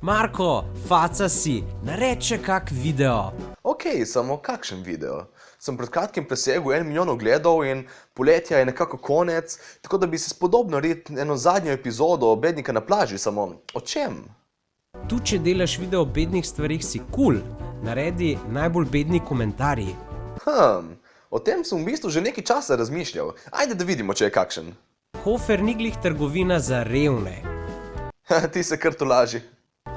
Marko, faca si, naredi še kak video. Ok, samo kakšen video? Sem pred kratkim presegel 1 milijon ogledov in poletja je nekako konec, tako da bi se spodobno narediti eno zadnjo epizodo Bednika na plaži, samo o čem? Tu, če delaš video o bednih stvarih, si cool. Naredi najbolj bedni komentarji. O tem sem v bistvu že nekaj časa razmišljal. Ajde, da vidimo, če je kakšen. Hofer ni glih trgovina za revne. Ti se kar tolaži.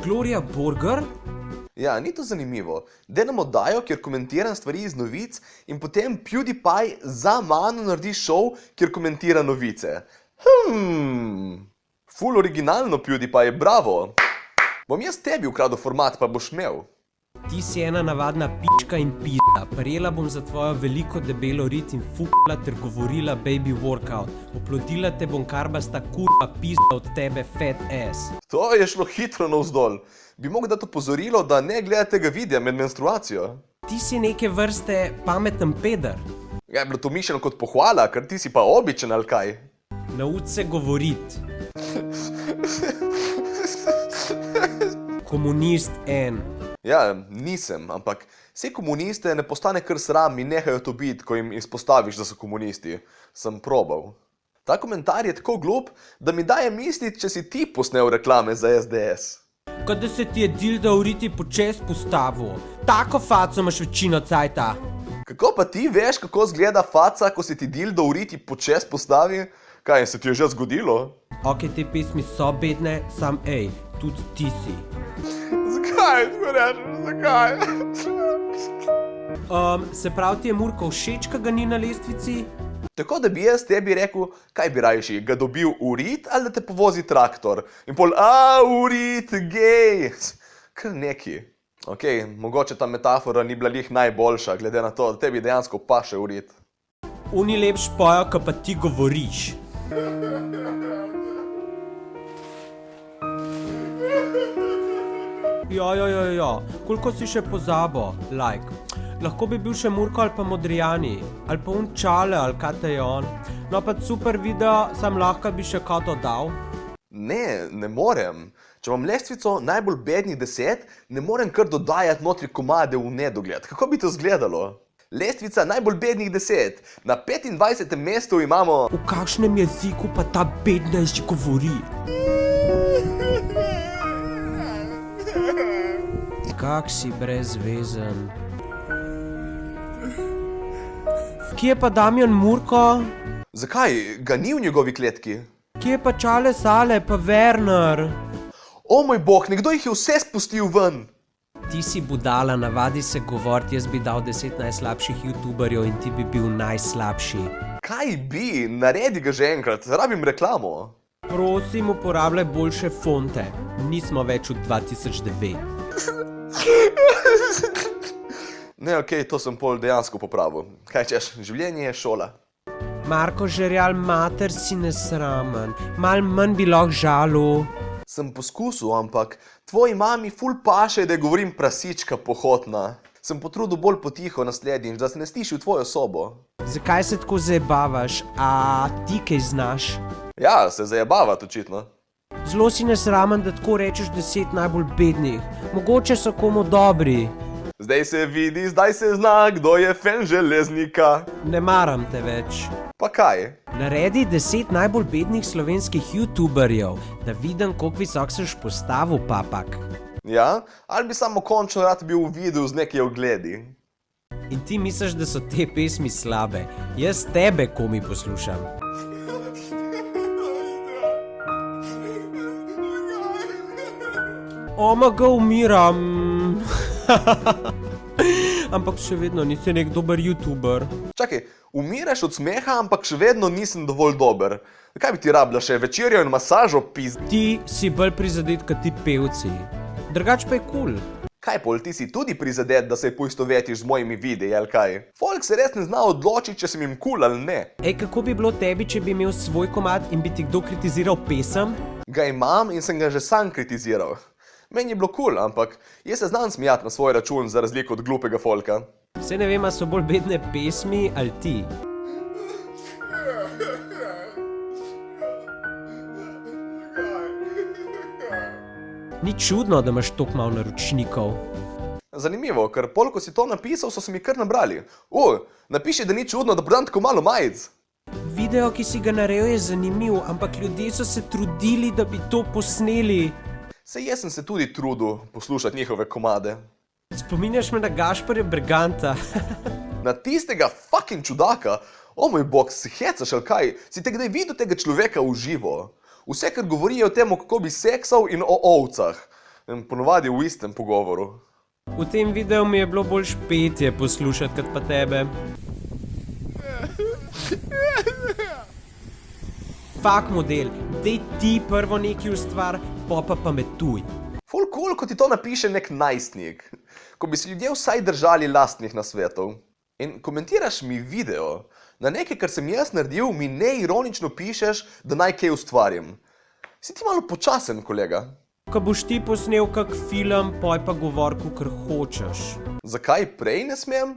Gloria Burger? Ja, ni to zanimivo. Delam oddajo, kjer komentiram stvari iz novic in potem PewDiePie za mano naredi šov, kjer komentira novice. Ful originalno, PewDiePie, bravo! Bom jaz tebi ukradel format, pa boš imel. Ti si ena navadna pička in pizda. Prijela bom za tvojo veliko debelo rit in fukla ter govorila baby workout. Oplodila te bom karbasta kurva pizda od tebe fat ass. To je šlo hitro navzdol. Bi mogel dati opozorilo, da ne gledate tega videa med menstruacijo. Ti si neke vrste pameten peder. Ja, je bilo to mišljeno kot pohvala, ker ti si pa običen ali kaj? Nauč se govorit. Komunist en. Ja, nisem, ampak vse komuniste ne postane kar sram in nehajo to biti, ko jim izpostaviš, da so komunisti. Sem probal. Ta komentar je tako glup, da mi daje misliti, če si ti posnel reklame za SDS. Kada se ti je dilda v riti počes postavil. Tako faco imaš večino cajta. Kako pa ti veš, kako zgleda faca, ko se ti dildo v riti počes postavi? Kaj, se ti je že zgodilo? Ok, te pesmi so bedne, sam ej, tudi ti si. Zakaj, tako rečeš, zakaj? Se pravi, ti je Murko všeč, ka ga ni na lestvici? Tako da bi jaz tebi rekel, kaj bi rajši, ga dobil urit ali da te povozi traktor? In pol, urit, gej! Kar neki. Ok, mogoče ta metafora ni bila lih najboljša, glede na to, da tebi dejansko paše urit. Oni lepš pojo, ka pa ti govoriš. Ja, koliko si še pozabo, like. Lahko bi bil še Murko ali pa Modrijani, ali pa Čale, ali kaj te je on. No pa super video, sam lahko bi še kaj dodal. Ne morem. Če imam lestvico najbolj bednih 10, ne morem kar dodajati notri komade v nedogled. Kako bi to izgledalo? Lestvica najbolj bednih 10. Na 25. mestu imamo... V kakšnem jeziku pa ta bednež govori? Kak si brezvezen. Kje je pa Damjan Murko? Zakaj? Ga ni v njegovi kletki? Kje je pa Čale Sale pa Werner? O moj bog, nekdo jih je vse spustil ven. Ti si budala, navadi se govoriti, jaz bi dal 10 najslabših youtuberjev in ti bi bil najslabši. Kaj bi? Naredi ga že enkrat, rabim reklamo. Prosim, uporabljaj boljše fonte. Nismo več v 2009. Ne, okej, to sem pol dejansko popravil. Kaj češ, življenje je šola. Marko Žerjal, mater si nesramen. Mal manj bi lahko žalil. Sem poskusil, ampak tvoji mami ful paše, da govorim prasička pohotna. Sem potrudil bolj potiho naslednjič, da se ne stiši v tvojo sobo. Zakaj se tako zajebavaš? A ti kaj znaš? Ja, se zajebavati očitno. Zelo si nesramen, da tako rečeš 10 najbolj bednih. Mogoče so komu dobri. Zdaj se vidi, zdaj se zna, kdo je fan železnika. Ne maram te več. Pa kaj? Naredi 10 najbolj bednih slovenskih youtuberjev, da vidim, koliko visok seš postavil, papak. Ja, ali bi samo končno rad bil v videu z nekaj ogledi? In ti misliš, da so te pesmi slabe? Jaz tebe komi poslušam. Omaga, umiram. Ampak še vedno nisi nek dober youtuber. Čakaj, umiraš od smeha, ampak še vedno nisem dovolj dober. Kaj bi ti rabila še večerjo in masažo, pizd? Ti si bolj prizadet, kot ti pevci. Drugač pa je cool. Kaj pol, ti si tudi prizadet, da se poistovetiš z mojimi videi, ali kaj? Folk se res ne zna odločiti, če sem jim cool ali ne. Ej, kako bi bilo tebi, če bi imel svoj komad in bi ti kdo kritiziral pesem? Ga imam in sem ga že sam kritiziral. Meni je bilo cool, ampak jaz se znam smijati na svoj račun za razliko od glupega folka. Vse ne vem, a so bolj bedne pesmi ali ti. Ni čudno, da imaš toliko malo naročnikov. Zanimivo, ker pol, ko si to napisal, so se mi kar nabrali. Napiši, da ni čudno, da prodam tako malo majic. Video, ki si ga naredil, je zanimiv, ampak ljudje so se trudili, da bi to posneli. Saj jaz sem se tudi trudil poslušati njihove komade. Spominjaš me na Gašparja Berganta. Na tistega fucking čudaka? O moj bog, si hecaš ali kaj? Si te kdaj videl tega človeka v živo? Vse, kar govori o tem, kako bi seksal in o ovcah. Ponovadi v istem pogovoru. V tem videu mi je bilo bolj špetje poslušati, kot pa tebe. Fak model, dej ti prvo nekaj ustvar, pa pametuj. Ful cool, ko ti to napiše nek najstnik. Ko bi se ljudje vsaj držali lastnih nasvetov. In komentiraš mi video. Na nekaj, kar sem jaz naredil, mi neironično pišeš, da naj kaj ustvarim. Si ti malo počasen, kolega? Ko boš ti posnel kak film, poj pa govor, kakor hočeš. Zakaj prej ne smem?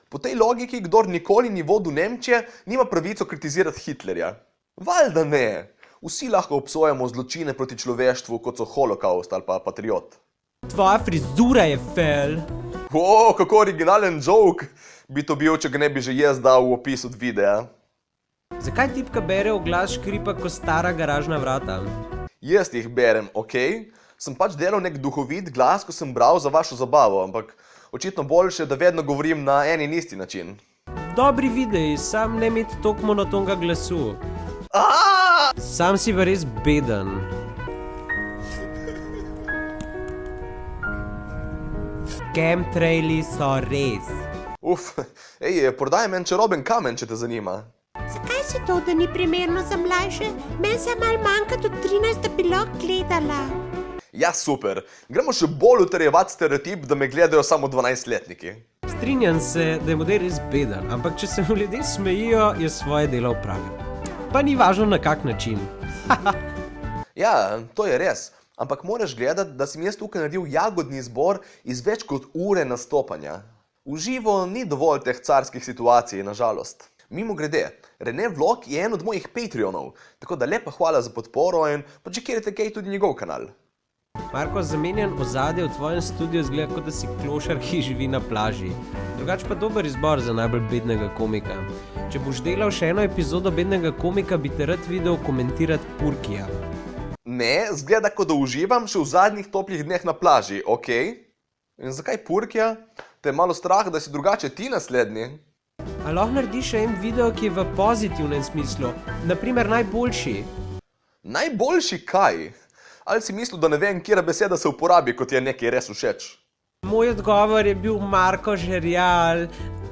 Po tej logiki, kdor nikoli ni vodil Nemčije, nima pravico kritizirati Hitlerja. Valjda ne. Vsi lahko obsojamo zločine proti človeštvu, kot so holokaust ali pa patriot. Tvoja frizura je fel. Kako originalen joke bi to bil, če ga ne bi že jaz dal v opis od videa. Zakaj tipka bere v glas škripa kot stara garažna vrata? Jaz jih berem, okej? Sem pač delal nek duhovit glas, ko sem bral za vašo zabavo, ampak očitno boljše, da vedno govorim na en in isti način. Dobri videi, sam ne imeti toliko monotonga glasu. Sam si pa res beden. Chemtraili so res. Prodaj meni čaroben kamen, če te zanima. Zakaj si to, da ni primerno za mlajše? Meni se malo manjka do 13, da bi lahko gledala. Ja, super. Gremo še bolj utrjevati stereotip, da me gledajo samo 12-letniki. Strinjam se, da je model res beden, ampak če se mu ljudje smejijo, je svoje delo opravil. Pa ni važno na kak način. Ja, to je res. Ampak moraš gledati, da sem jaz tukaj naredil jagodni izbor iz več kot ure nastopanja. V živo ni dovolj teh carskih situacij, nažalost. Mimogrede, Rene Vlog je en od mojih Patreonov, tako da lepa hvala za podporo in počekajte kaj tudi njegov kanal. Marko, zamenjan ozadje v tvojem studiu zgleda, kot da si klošar, ki živi na plaži. Drugač pa dober izbor za najbolj bednega komika. Če boš delal še eno epizodo bednega komika, bi te rad videl komentirati Purkija. Ne, zgleda, kot da uživam še v zadnjih toplih dneh na plaži, okej? In zakaj Purkija? Te je malo strah, da si drugače ti naslednji? A lahko narediš še en video, ki je v pozitivnem smislu? Naprimer najboljši. Najboljši kaj? Ali si mislil, da ne vem, katera beseda se uporabi, kot je nekaj res všeč? Moj odgovor je bil Marko Žerjal,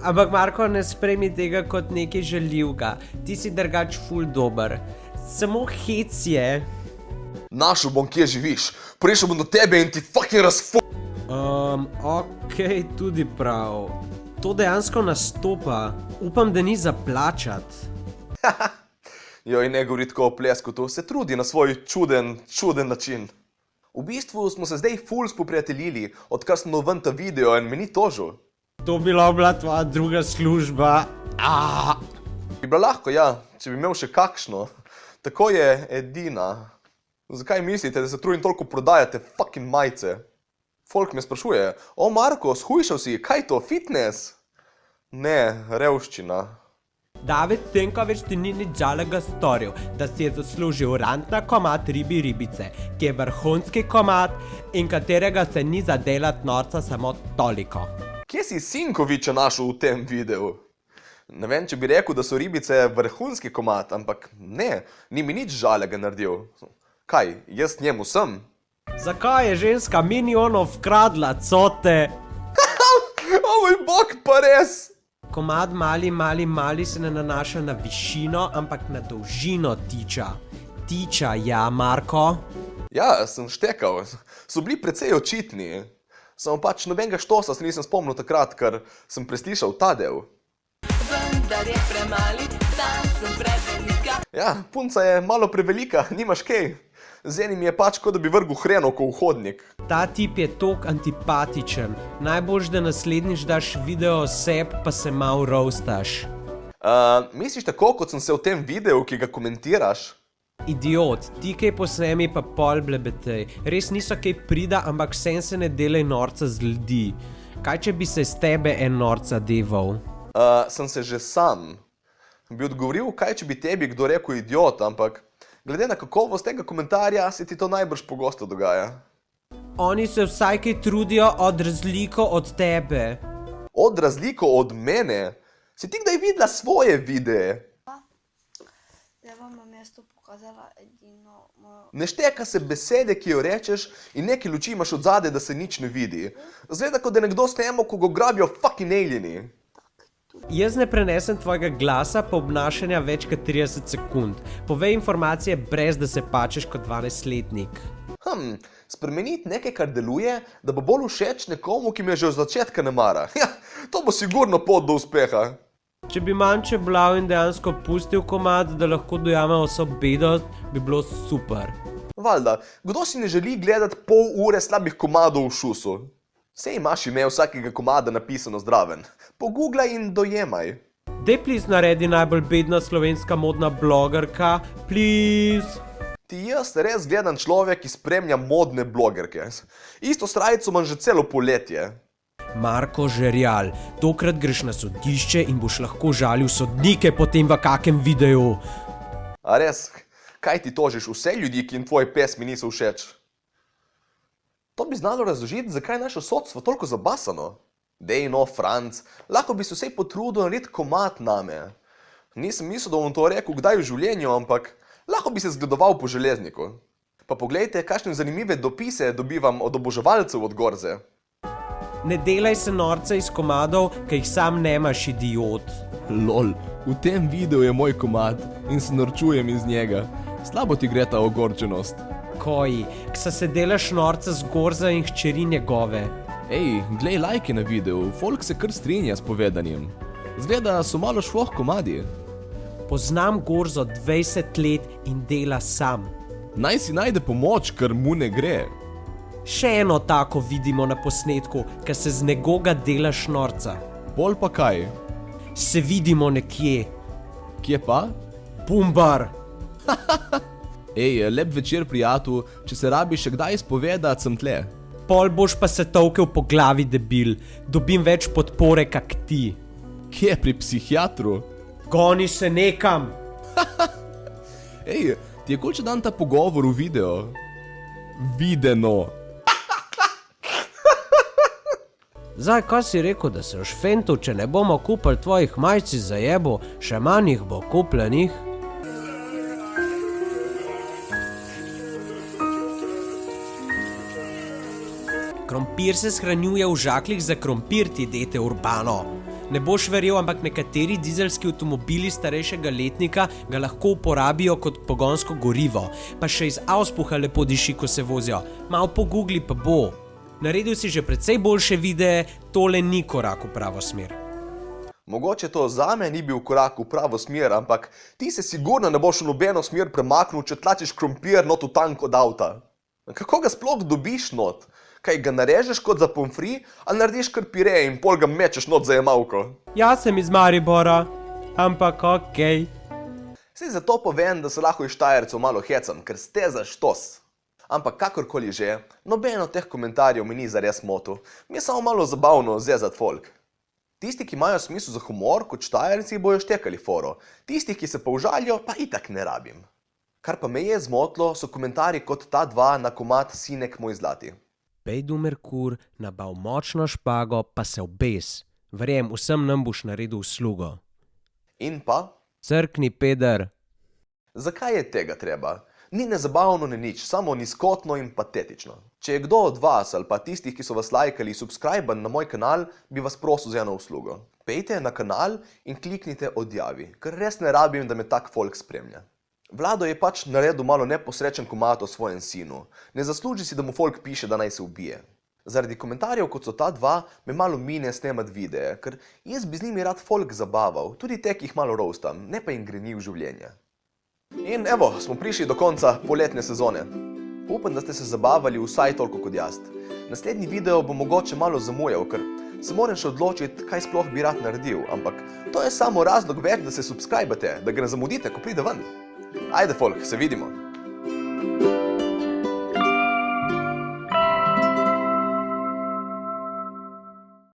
ampak Marko, ne sprejmi tega kot nekaj žaljivka. Ti si drugač ful dober. Samo hec je. Našel bom, kje živiš. Prišel bom do tebe in ti fucking Okej, tudi prav. To dejansko nastopa. Upam, da ni za plačat. Joj, ne govori tako o pleskutu, se trudi na svoj čuden način. V bistvu smo se zdaj ful spoprijateljili, odkar smo ven ta video in me ni tožil. To bila tvoja druga služba. Bi bila lahko, ja, če bi imel še kakšno. Tako je edina. Zakaj mislite, da se trudim toliko prodajate fucking majice? Folk me sprašuje, Marko, shujšal si, kaj to, fitness? Ne, revščina. David Senkovič ti ni nič žalega storil, da si je zaslužil rant na komad ribice, ki je vrhunski komad in katerega se ni zadelat norca samo toliko. Kje si Sinkoviča našel v tem videu? Ne vem, če bi rekel, da so ribice vrhunski komad, ampak ne, ni mi nič žalega naredil. Kaj, jaz njemu sem? Zakaj je ženska minionov vkradla cote? O moj bog, pa res! Komad mali se ne nanaša na višino, ampak na dolžino tiča. Tiča, ja, Marko? Ja, sem štekal. So bili precej očitni. Samo pač nobenega štosa se nisem spomnil takrat, ker sem preslišal ta del. Vendar je premali, sam sem prevelika. Ja, punca je malo prevelika, nimaš kaj. Z enim je pač, kot da bi vrgel hrenovko v hodnik. Ta tip je tok antipatičen. Najboljš, da naslednjič daš video seb, pa se mal roastaš. Misliš tako, kot sem se v tem videu, ki ga komentiraš? Idiot, ti kaj posnemi pa pol blebetej. Res niso kaj prida, ampak vsem se ne delaj norca z ljudi. Kaj če bi se z tebe en norca deval? Sem se že sam. Bi odgovoril, kaj če bi tebi kdo rekel idiot, ampak glede na kakovost tega komentarja se ti to najbrž pogosto dogaja. Oni se vsaj kaj trudijo od razliko od tebe. Od razliko od mene? Si ti kdaj videla svoje videe? Zdaj vam bom jaz to pokazala edino mojo... Ne šteka se besede, ki jo rečeš in neke luči imaš od zadaj, da se nič ne vidi. Zgleda, kot da je nekdo snemo, ko ga grabijo fucking alieni. Jaz ne prenesem tvojega glasa pa obnašanja več kot 30 sekund. Povej informacije brez da se pačeš kot 12-letnik. Spremeniti nekaj, kar deluje, da bo bolj všeč nekomu, ki me že od začetka ne mara. Ja, to bo sigurno pot do uspeha. Če bi manjče blav in dejansko pustil komad, da lahko dojame vso bedost, bi bilo super. Valjda, kdo si ne želi gledati pol ure slabih komadov v šusu? Sej imaš ime vsakega komada napisano zdraven. Pogooglaj in dojemaj. Dej please naredi najbolj bedna slovenska modna blogerka, please. Ti jaz res gledan človek, ki spremlja modne blogerke. Isto srajico imam že celo poletje. Marko Žerjal, tokrat greš na sodišče in boš lahko žalil sodnike potem v kakem videu. A res, kaj ti tožiš vse ljudi, ki jim tvoje pesmi niso všeč? To bi znalo razložiti, zakaj je naše sodstvo toliko zabasano. Dej no, Franc, lahko bi se vsej potrudil narediti komad name. Nisem mislil, da bom to rekel kdaj v življenju, ampak lahko bi se zgledoval po železniku. Pa poglejte, kakšne zanimive dopise dobivam od oboževalcev od Gorze. Ne delaj se norca iz komadov, ki jih sam nemaš, idiot. Lol, v tem videu je moj komad in se norčujem iz njega. Slabo ti gre ta ogorčenost. Koji, ksa se delaš norca z Gorza in hčeri njegove. Ej, glej lajke na videu, folk se kar strinja s povedanjem. Zgleda, so malo švoh komadi. Poznam Gorzo 20 let in dela sam. Naj si najde pomoč, ker mu ne gre. Še eno tako vidimo na posnetku, ka se z nekoga delaš norca. Pol pa kaj? Se vidimo nekje. Kje pa? Bumbar. Ej, lep večer, prijatu, če se rabi še kdaj izpovedat, sem tle. Pol boš pa se tolkel po glavi, debil. Dobim več podpore, kak ti. Kje, pri psihiatru? Goni se nekam. Ej, ti je kul, če dan ta pogovor v video? Videno. Zdaj, kaj si rekel, da se v Šventu, če ne bomo kupili tvojih majci za jebo, še manj jih bo kupljenih? Krompir se shranjuje v žaklih za krompir, ti dete Urbano. Ne boš verjel, ampak nekateri dizelski avtomobili starejšega letnika ga lahko uporabijo kot pogonsko gorivo, pa še iz auspuha lepo diši, ko se vozijo. Mal pogoogli pa bo. Naredil si že precej boljše videe, tole ni korak v pravo smer. Mogoče to zame ni bil korak v pravo smer, ampak ti se sigurno ne boš v nobeno smer premaknil, če tlačiš krompir not v tank od avta. Kako ga sploh dobiš not? Kaj ga narežeš kot za pomfri, ali narediš kar pire in pol ga mečeš not za jemalko? Jaz sem iz Maribora, ampak okej. Saj zato povem, da se lahko iz Štajercev malo hecam, ker ste za štos. Ampak kakorkoli že, noben od teh komentarjev mi ni zares motil. Mi je samo malo zabavno zezat folk. Tisti, ki imajo smisel za humor, kot Štajerci, bojo štekali foro. Tisti, ki se pa užalijo, pa itak ne rabim. Kar pa me je zmotlo, so komentarji kot ta dva na komad Sinek moj zlati. Pejdu Merkur, nabav močno špago, pa se obes. Verjem, vsem nam boš naredil uslugo. In pa? Crkni, peder. Zakaj je tega treba? Ni nezabavno, ne nič, samo nizkotno in patetično. Če je kdo od vas ali pa tistih, ki so vas lajkali, subscriben na moj kanal, bi vas prosil za eno uslugo. Pejte na kanal in kliknite odjavi, ker res ne rabim, da me tak folk spremlja. Vlado je pač naredil malo neposrečen komad o svojem sinu. Ne zasluži si, da mu folk piše, da naj se ubije. Zaradi komentarjev, kot so ta dva, me malo mine snemat videe, ker jaz bi z njimi rad folk zabaval, tudi te, ki jih malo roastam, ne pa jim greni v življenje. In evo, smo prišli do konca poletne sezone. Upam, da ste se zabavali vsaj toliko kot jaz. Naslednji video bo mogoče malo zamujal, ker se moram še odločiti, kaj sploh bi rad naredil, ampak to je samo razlog več, da se subscribate, da ga ne zamudite, ko pride ven. Ajde, folk, se vidimo.